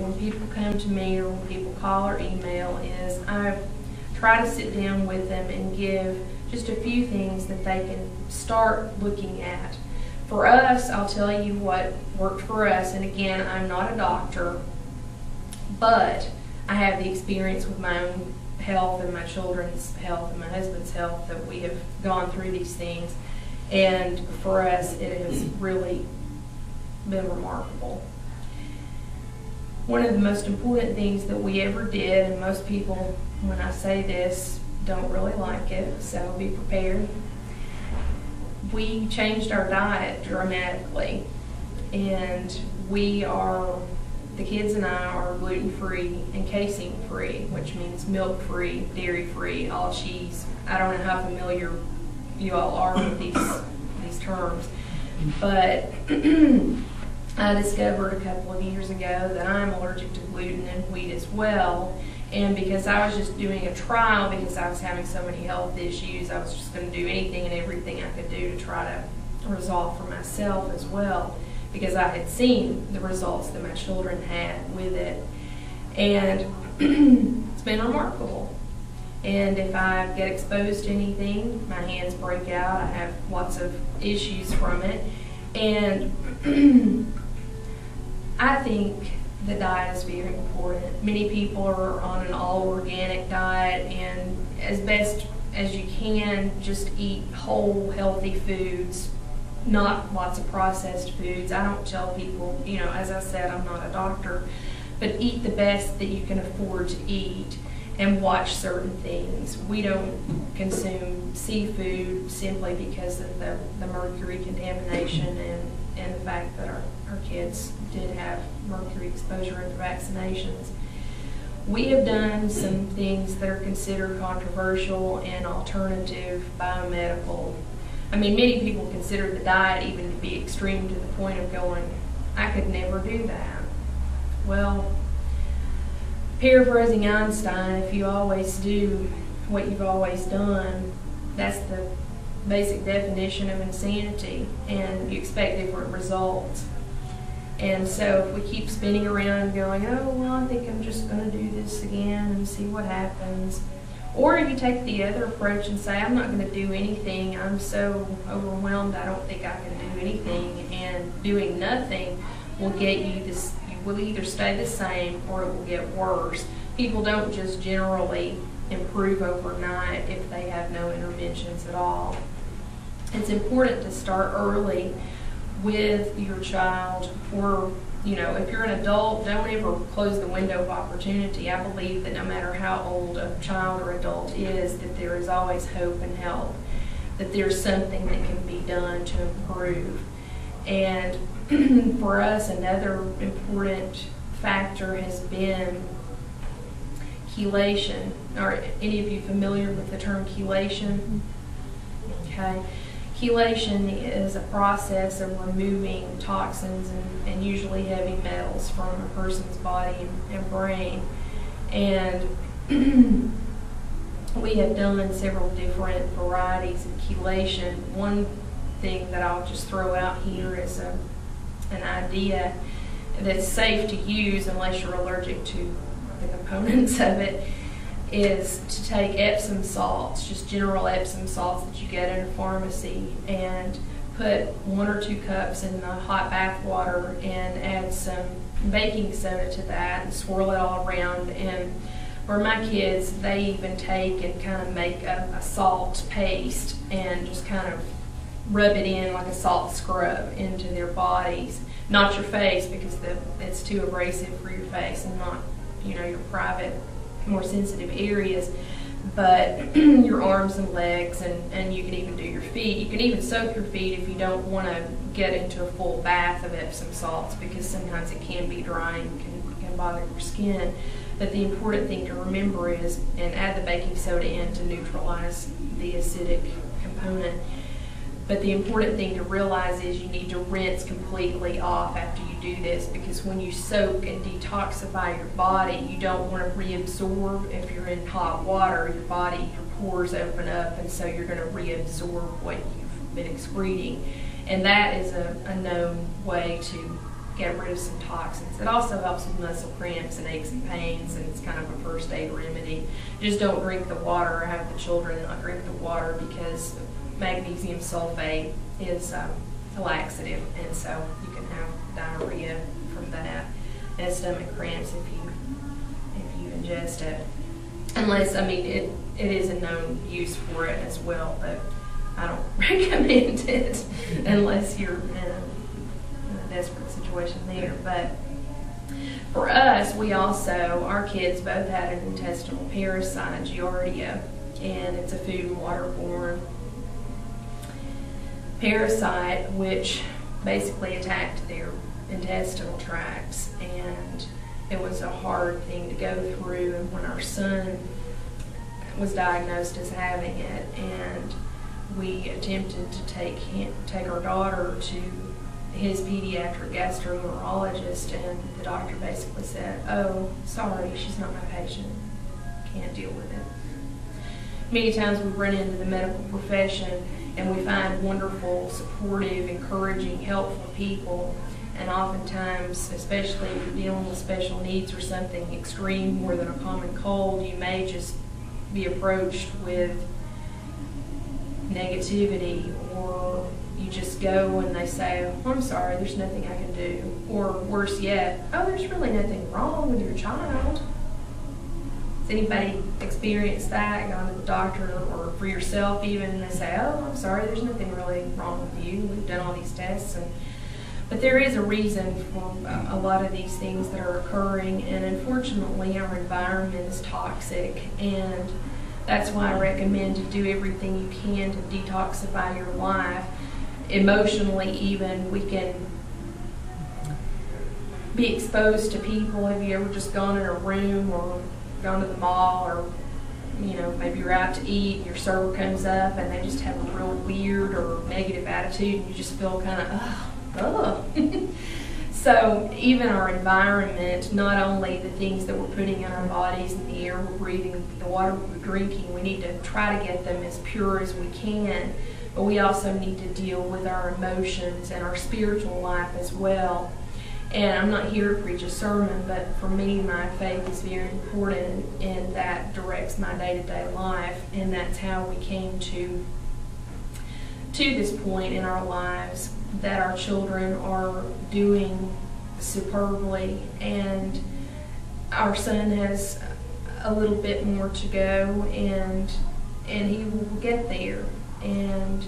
when people come to me or when people call or email is I try to sit down with them and give just a few things that they can start looking at. For us, I'll tell you what worked for us, and again, I'm not a doctor, but I have the experience with my own health and my children's health and my husband's health that we have gone through these things, and for us it has really been remarkable. One of the most important things that we ever did, and most people, when I say this, don't really like it, so be prepared. We changed our diet dramatically, and the kids and I are gluten-free and casein-free, which means milk-free, dairy-free, all cheese. I don't know how familiar you all are with these terms, but I discovered a couple of years ago that I'm allergic to gluten and wheat as well. And because I was just doing a trial, because I was having so many health issues, I was just going to do anything and everything I could do to try to resolve for myself as well, because I had seen the results that my children had with it. And it's been remarkable. And if I get exposed to anything, my hands break out. I have lots of issues from it. And I think the diet is very important. Many people are on an all-organic diet, and as best as you can, just eat whole, healthy foods, not lots of processed foods. I don't tell people, as I said, I'm not a doctor, but eat the best that you can afford to eat and watch certain things. We don't consume seafood simply because of the mercury contamination and the fact that our kids did have mercury exposure in the vaccinations. We have done some things that are considered controversial and alternative biomedical. I mean, many people consider the diet even to be extreme to the point of going, I could never do that. Well, paraphrasing Einstein, if you always do what you've always done, that's the basic definition of insanity, and you expect different results. And so if we keep spinning around going, oh, well, I think I'm just going to do this again and see what happens. Or you take the other approach and say, I'm not going to do anything. I'm so overwhelmed, I don't think I can do anything. And doing nothing will get you this, you will either stay the same or it will get worse. People don't just generally improve overnight if they have no interventions at all. It's important to start early with your child, or if you're an adult, don't ever close the window of opportunity. I believe that no matter how old a child or adult is, that there is always hope and help, that there's something that can be done to improve. And for us, another important factor has been chelation. Are any of you familiar with the term chelation? Okay. Chelation is a process of removing toxins and usually heavy metals from a person's body and brain. And we have done several different varieties of chelation. One thing that I'll just throw out here is an idea that's safe to use unless you're allergic to the components of it, is to take Epsom salts, just general Epsom salts that you get in a pharmacy, and put 1 or 2 cups in the hot bath water and add some baking soda to that and swirl it all around. And for my kids, they even take and kind of make a salt paste and just kind of rub it in like a salt scrub into their bodies. Not your face, because it's too abrasive for your face and not, your private, more sensitive areas, but your arms and legs, and you can even do your feet. You can even soak your feet if you don't want to get into a full bath of Epsom salts, because sometimes it can be dry and can bother your skin. But the important thing to remember is, and add the baking soda in to neutralize the acidic component, but the important thing to realize is you need to rinse completely off after you do this, because when you soak and detoxify your body, you don't want to reabsorb. If you're in hot water, your pores open up, and so you're going to reabsorb what you've been excreting. And that is a known way to get rid of some toxins. It also helps with muscle cramps and aches and pains, and it's kind of a first aid remedy. Just don't drink the water, or have the children not drink the water, because magnesium sulfate is a laxative, and so you can have diarrhea from that and stomach cramps if you ingest it. Unless, I mean, it is a known use for it as well, but I don't recommend it unless you're in a desperate situation there. But for us, we also, our kids both had an intestinal parasite, Giardia, and it's a food and waterborne parasite which basically attacked their intestinal tracts, and it was a hard thing to go through. And when our son was diagnosed as having it, and we attempted to take our daughter to his pediatric gastroenterologist, and the doctor basically said, "Oh, sorry, she's not my patient, can't deal with it." Many times we run into the medical profession and we find wonderful, supportive, encouraging, helpful people, and oftentimes, especially if you're dealing with special needs or something extreme more than a common cold, you may just be approached with negativity, or you just go and they say, "Oh, I'm sorry, there's nothing I can do," or worse yet, "Oh, there's really nothing wrong with your child." Has anybody experienced that, gone to the doctor, or for yourself even, and they say, "Oh, I'm sorry, there's nothing really wrong with you, we've done all these tests." But there is a reason for a lot of these things that are occurring, and unfortunately our environment is toxic, and that's why I recommend to do everything you can to detoxify your life. Emotionally even, we can be exposed to people. Have you ever just gone in a room or gone to the mall, or maybe you're out to eat and your server comes up and they just have a real weird or negative attitude, and you just feel kind of, ugh. So even our environment, not only the things that we're putting in our bodies and the air we're breathing, the water we're drinking, we need to try to get them as pure as we can, but we also need to deal with our emotions and our spiritual life as well. And I'm not here to preach a sermon, but for me, my faith is very important, and that directs my day-to-day life, and that's how we came to this point in our lives, that our children are doing superbly, and our son has a little bit more to go, and he will get there. And